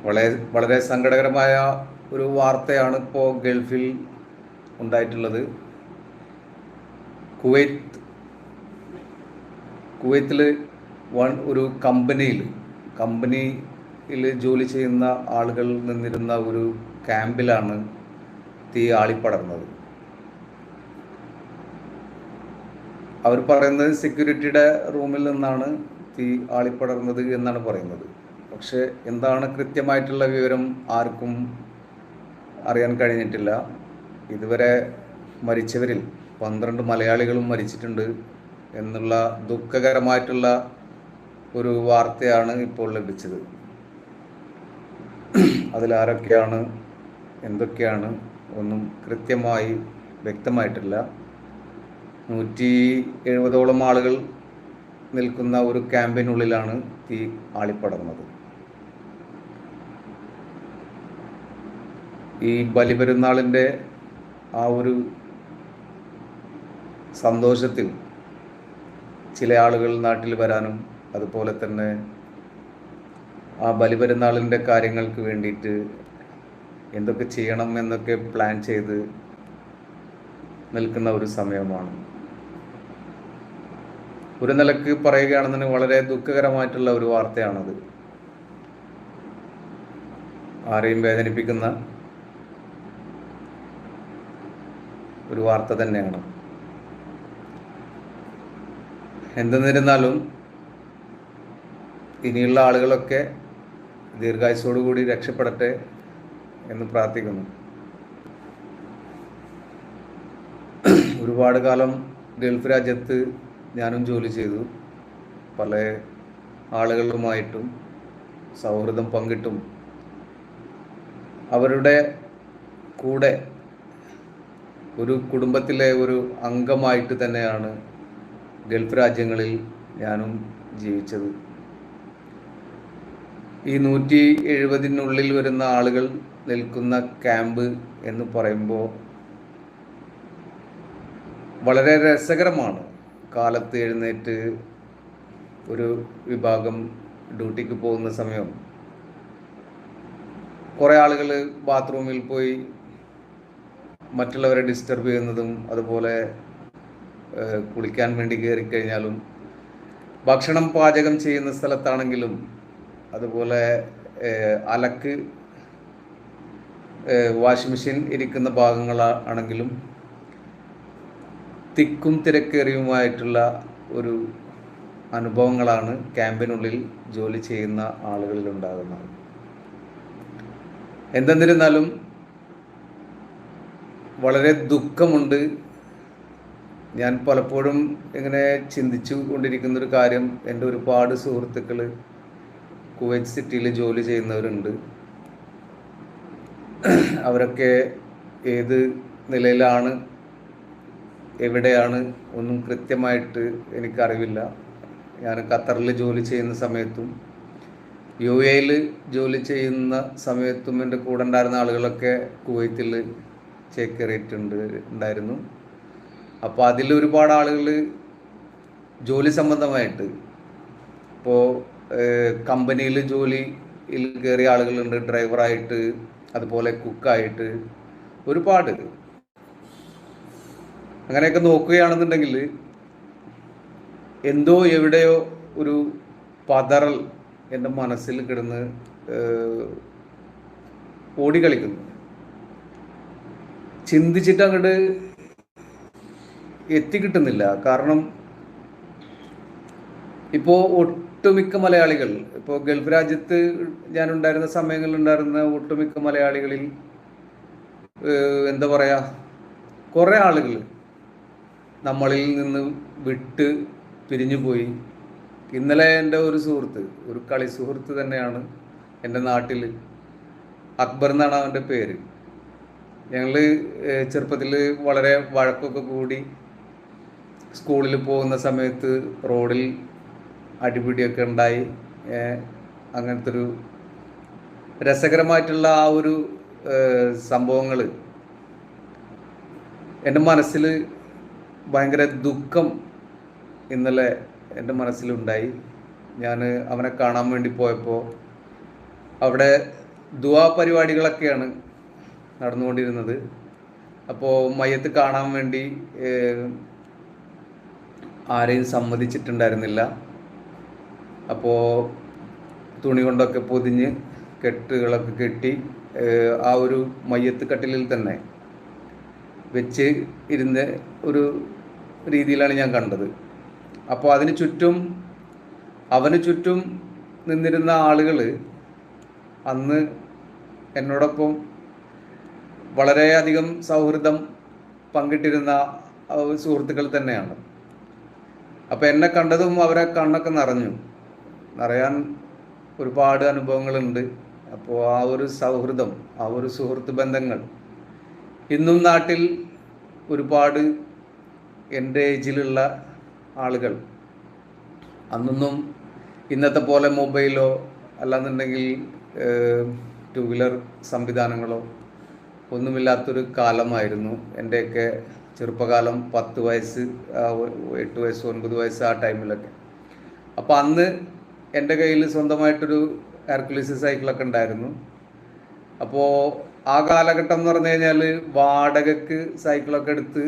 വളരെ വളരെ സങ്കടകരമായ ഒരു വാർത്തയാണ് ഇപ്പോൾ ഗൾഫിൽ ഉണ്ടായിട്ടുള്ളത്. കുവൈത്തിൽ ഒരു കമ്പനിയിൽ ജോലി ചെയ്യുന്ന ആളുകൾ നിന്നിരുന്ന ഒരു ക്യാമ്പിലാണ് തീ ആളിപ്പടർന്നത്. അവർ പറയുന്നത് സെക്യൂരിറ്റിയുടെ റൂമിൽ നിന്നാണ് തീ ആളിപ്പടർന്നത് എന്നാണ് പറയുന്നത്. പക്ഷെ എന്താണ് കൃത്യമായിട്ടുള്ള വിവരം ആർക്കും അറിയാൻ കഴിഞ്ഞിട്ടില്ല. ഇതുവരെ മരിച്ചവരിൽ 12 മലയാളികളും മരിച്ചിട്ടുണ്ട് എന്നുള്ള ദുഃഖകരമായിട്ടുള്ള ഒരു വാർത്തയാണ് ഇപ്പോൾ ലഭിച്ചത്. അതിലാരൊക്കെയാണ്, എന്തൊക്കെയാണ് ഒന്നും കൃത്യമായി വ്യക്തമായിട്ടില്ല. 170ഓളം ആളുകൾ നിൽക്കുന്ന ഒരു ക്യാമ്പിനുള്ളിലാണ് തീ ആളിപ്പടർന്നത്. ഈ ബലിപെരുന്നാളിൻ്റെ ആ ഒരു സന്തോഷത്തിൽ ചില ആളുകൾ നാട്ടിൽ വരാനും അതുപോലെ തന്നെ ആ ബലിപെരുന്നാളിൻ്റെ കാര്യങ്ങൾക്ക് വേണ്ടിയിട്ട് എന്തൊക്കെ ചെയ്യണം എന്നൊക്കെ പ്ലാൻ ചെയ്ത് നിൽക്കുന്ന ഒരു സമയമാണ്. ഒരു നിലക്ക് പറയുകയാണെന്നുണ്ടെങ്കിൽ വളരെ ദുഃഖകരമായിട്ടുള്ള ഒരു വാർത്തയാണത്. ആരെയും വേദനിപ്പിക്കുന്ന ഒരു വാർത്ത തന്നെയാണ്. എന്തെന്നിരുന്നാലും ഇനിയുള്ള ആളുകളൊക്കെ ദീർഘായുസ്സോടുകൂടി രക്ഷപ്പെടട്ടെ എന്ന് പ്രാർത്ഥിക്കുന്നു. ഒരുപാട് കാലം ഗൾഫ് രാജ്യത്ത് ഞാനും ജോലി ചെയ്തു. പല ആളുകളുമായിട്ടും സൗഹൃദം പങ്കിട്ടും അവരുടെ കൂടെ ഒരു കുടുംബത്തിലെ ഒരു അംഗമായിട്ട് തന്നെയാണ് ഗൾഫ് രാജ്യങ്ങളിൽ ഞാനും ജീവിച്ചത്. ഈ 170-നുള്ളിൽ വരുന്ന ആളുകൾ നിൽക്കുന്ന ക്യാമ്പ് എന്ന് പറയുമ്പോൾ വളരെ രസകരമാണ്. കാലത്ത് എഴുന്നേറ്റ് ഒരു വിഭാഗം ഡ്യൂട്ടിക്ക് പോകുന്ന സമയം കുറേ ആളുകൾ ബാത്റൂമിൽ പോയി മറ്റുള്ളവരെ ഡിസ്റ്റർബ് ചെയ്യുന്നതും, അതുപോലെ കുളിക്കാൻ വേണ്ടി കയറിക്കഴിഞ്ഞാലും, ഭക്ഷണം പാചകം ചെയ്യുന്ന സ്ഥലത്താണെങ്കിലും, അതുപോലെ അലക്ക് വാഷിംഗ് മെഷീൻ ഇരിക്കുന്ന ഭാഗങ്ങളാണെങ്കിലും തിക്കും തിരക്കേറിയുമായിട്ടുള്ള ഒരു അനുഭവങ്ങളാണ് ക്യാമ്പിനുള്ളിൽ ജോലി ചെയ്യുന്ന ആളുകളിൽ ഉണ്ടാകുന്നത്. എന്തെന്നിരുന്നാലും വളരെ ദുഃഖമുണ്ട്. ഞാൻ പലപ്പോഴും ഇങ്ങനെ ചിന്തിച്ചു കൊണ്ടിരിക്കുന്നൊരു കാര്യം, എൻ്റെ ഒരുപാട് സുഹൃത്തുക്കൾ കുവൈറ്റ് സിറ്റിയിൽ ജോലി ചെയ്യുന്നവരുണ്ട്. അവരൊക്കെ ഏത് നിലയിലാണ്, എവിടെയാണ് ഒന്നും കൃത്യമായിട്ട് എനിക്കറിവില്ല. ഞാൻ ഖത്തറിൽ ജോലി ചെയ്യുന്ന സമയത്തും UAE ജോലി ചെയ്യുന്ന സമയത്തും എൻ്റെ കൂടെ ഉണ്ടായിരുന്ന ആളുകളൊക്കെ കുവൈത്തിൽ ഉണ്ടായിരുന്നു. അപ്പോൾ അതിൽ ഒരുപാട് ആളുകൾ ജോലി സംബന്ധമായിട്ട് ഇപ്പോൾ കമ്പനിയിൽ ജോലിയിൽ കയറിയ ആളുകളുണ്ട്, ഡ്രൈവറായിട്ട്, അതുപോലെ കുക്കായിട്ട്, ഒരുപാട്. അങ്ങനെയൊക്കെ നോക്കുകയാണെന്നുണ്ടെങ്കിൽ എന്തോ എവിടെയോ ഒരു പതറൽ എൻ്റെ മനസ്സിൽ കിടന്ന് ഓടിക്കളിക്കുന്നു. ചിന്തിച്ചിട്ട് അങ്ങോട്ട് എത്തിക്കിട്ടുന്നില്ല. കാരണം ഇപ്പോൾ ഒട്ടുമിക്ക മലയാളികൾ, ഇപ്പോൾ ഗൾഫ് രാജ്യത്ത് ഞാനുണ്ടായിരുന്ന സമയങ്ങളിലുണ്ടായിരുന്ന ഒട്ടുമിക്ക മലയാളികളിൽ എന്താ പറയുക, കുറേ ആളുകൾ നമ്മളിൽ നിന്ന് വിട്ട് പിരിഞ്ഞു പോയി. ഇന്നലെ എൻ്റെ ഒരു സുഹൃത്ത്, ഒരു കളി സുഹൃത്ത് തന്നെയാണ് എൻ്റെ നാട്ടിൽ, അക്ബർ എന്നാണ് അവൻ്റെ പേര്. ഞങ്ങൾ ചെറുപ്പത്തിൽ വളരെ വഴക്കൊക്കെ കൂടി സ്കൂളിൽ പോകുന്ന സമയത്ത് റോഡിൽ അടിപിടിയൊക്കെ ഉണ്ടായി. അങ്ങനത്തെ ഒരു രസകരമായിട്ടുള്ള ആ ഒരു സംഭവങ്ങൾ എൻ്റെ മനസ്സിൽ ഭയങ്കര ദുഃഖം ഇന്നലെ എൻ്റെ മനസ്സിലുണ്ടായി. ഞാൻ അവനെ കാണാൻ വേണ്ടി പോയപ്പോൾ അവിടെ ദുആ പരിപാടികളൊക്കെയാണ് നടന്നുകൊണ്ടിരുന്നത്. അപ്പോൾ മയ്യത്ത് കാണാൻ വേണ്ടി ആരെയും സമ്മതിച്ചിട്ടുണ്ടായിരുന്നില്ല. അപ്പോൾ തുണി കൊണ്ടൊക്കെ പൊതിഞ്ഞ് കെട്ടുകളൊക്കെ കെട്ടി ആ ഒരു മയ്യത്ത് കട്ടിലിൽ തന്നെ വെച്ച് ഇരുന്ന ഒരു രീതിയിലാണ് ഞാൻ കണ്ടത്. അപ്പോൾ അവന് ചുറ്റും നിന്നിരുന്ന ആളുകൾ അന്ന് എന്നോടൊപ്പം വളരെയധികം സൗഹൃദം പങ്കിട്ടിരുന്ന സുഹൃത്തുക്കൾ തന്നെയാണ്. അപ്പോൾ എന്നെ കണ്ടതും അവരെ കണ്ണൊക്കെ നിറയാൻ ഒരുപാട് അനുഭവങ്ങളുണ്ട്. അപ്പോൾ ആ ഒരു സൗഹൃദം, ആ ഒരു സുഹൃത്ത് ബന്ധങ്ങൾ ഇന്നും നാട്ടിൽ ഒരുപാട് എൻ്റെ ഏജിലുള്ള ആളുകൾ, അന്നൊന്നും ഇന്നത്തെ പോലെ മൊബൈലോ അല്ലാന്നുണ്ടെങ്കിൽ ടു വീലർ സംവിധാനങ്ങളോ ഒന്നുമില്ലാത്തൊരു കാലമായിരുന്നു എൻ്റെയൊക്കെ ചെറുപ്പകാലം. 10 വയസ്സ്, 8 വയസ്സ്, 9 വയസ്സ് ആ ടൈമിലൊക്കെ. അപ്പോൾ അന്ന് എൻ്റെ കയ്യിൽ സ്വന്തമായിട്ടൊരു ഹെർക്കുലീസ് സൈക്കിളൊക്കെ ഉണ്ടായിരുന്നു. അപ്പോൾ ആ കാലഘട്ടം എന്ന് പറഞ്ഞു കഴിഞ്ഞാൽ വാടകയ്ക്ക് സൈക്കിളൊക്കെ എടുത്ത്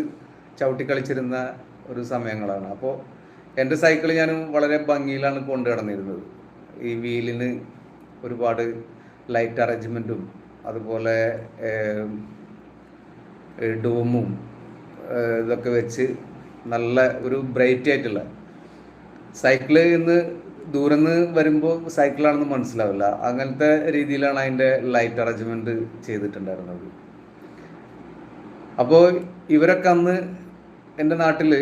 ചവിട്ടി കളിച്ചിരുന്ന ഒരു സമയങ്ങളാണ്. അപ്പോൾ എൻ്റെ സൈക്കിൾ ഞാൻ വളരെ ഭംഗിയിലാണ് കൊണ്ടു നടന്നിരുന്നത്. ഈ വീലിന് ഒരുപാട് ലൈറ്റ് അറേഞ്ച്മെൻറ്റും അതുപോലെ ഡോമും ഇതൊക്കെ വെച്ച് നല്ല ഒരു ബ്രൈറ്റ് ആയിട്ടുള്ള സൈക്കിള് ഇന്ന് ദൂരം നിന്ന് വരുമ്പോൾ സൈക്കിളാണെന്ന് മനസ്സിലാവില്ല, അങ്ങനത്തെ രീതിയിലാണ് അതിൻ്റെ ലൈറ്റ് അറേഞ്ച്മെൻറ്റ് ചെയ്തിട്ടുണ്ടായിരുന്നത്. അപ്പോൾ ഇവരൊക്കെ അന്ന് എൻ്റെ നാട്ടിൽ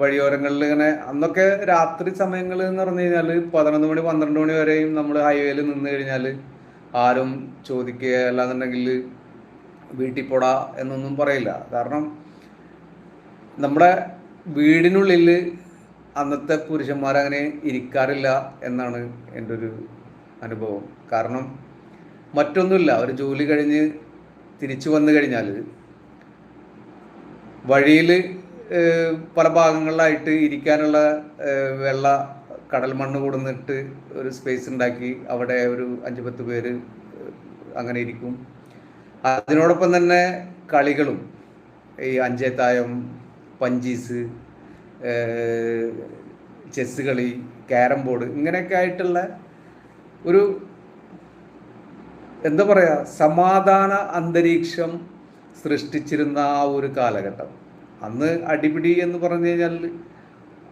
വഴിയോരങ്ങളിൽ ഇങ്ങനെ, അന്നൊക്കെ രാത്രി സമയങ്ങൾ എന്ന് പറഞ്ഞു കഴിഞ്ഞാൽ 11 മണി 12 മണി വരെയും നമ്മൾ ഹൈവേയിൽ നിന്ന് കഴിഞ്ഞാൽ ആരും ചോദിക്കുക അല്ലാന്നുണ്ടെങ്കിൽ വീട്ടിൽ പോടാ എന്നൊന്നും പറയില്ല. കാരണം നമ്മുടെ വീടിനുള്ളിൽ അന്നത്തെ പുരുഷന്മാരങ്ങനെ ഇരിക്കാറില്ല എന്നാണ് എൻ്റെ ഒരു അനുഭവം. കാരണം മറ്റൊന്നുമില്ല, ഒരു ജോലി കഴിഞ്ഞ് തിരിച്ചു വന്നു കഴിഞ്ഞാൽ വഴിയിൽ പല ഭാഗങ്ങളിലായിട്ട് ഇരിക്കാനുള്ള വെള്ള കടൽ മണ്ണ് കൊടുന്നിട്ട് ഒരു സ്പേസ് ഉണ്ടാക്കി അവിടെ ഒരു 5-10 പേര് അങ്ങനെ ഇരിക്കും. അതിനോടൊപ്പം തന്നെ കളികളും, ഈ അഞ്ചേത്തായം, പഞ്ചീസ്, ചെസ് കളി, ക്യാരം ബോർഡ്, ഇങ്ങനെയൊക്കെ ആയിട്ടുള്ള ഒരു എന്താ പറയുക സമാധാന അന്തരീക്ഷം സൃഷ്ടിച്ചിരുന്ന ആ ഒരു കാലഘട്ടം. അന്ന് അടിപിടി എന്ന് പറഞ്ഞു കഴിഞ്ഞാൽ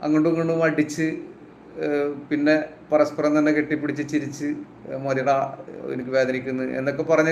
അങ്ങോട്ടും ഇങ്ങോട്ടും അടിച്ച് പിന്നെ പരസ്പരം തന്നെ കെട്ടിപ്പിടിച്ച് ചിരിച്ച് മതിടാ എനിക്ക് വേദനിക്കുന്നു എന്നൊക്കെ പറഞ്ഞ്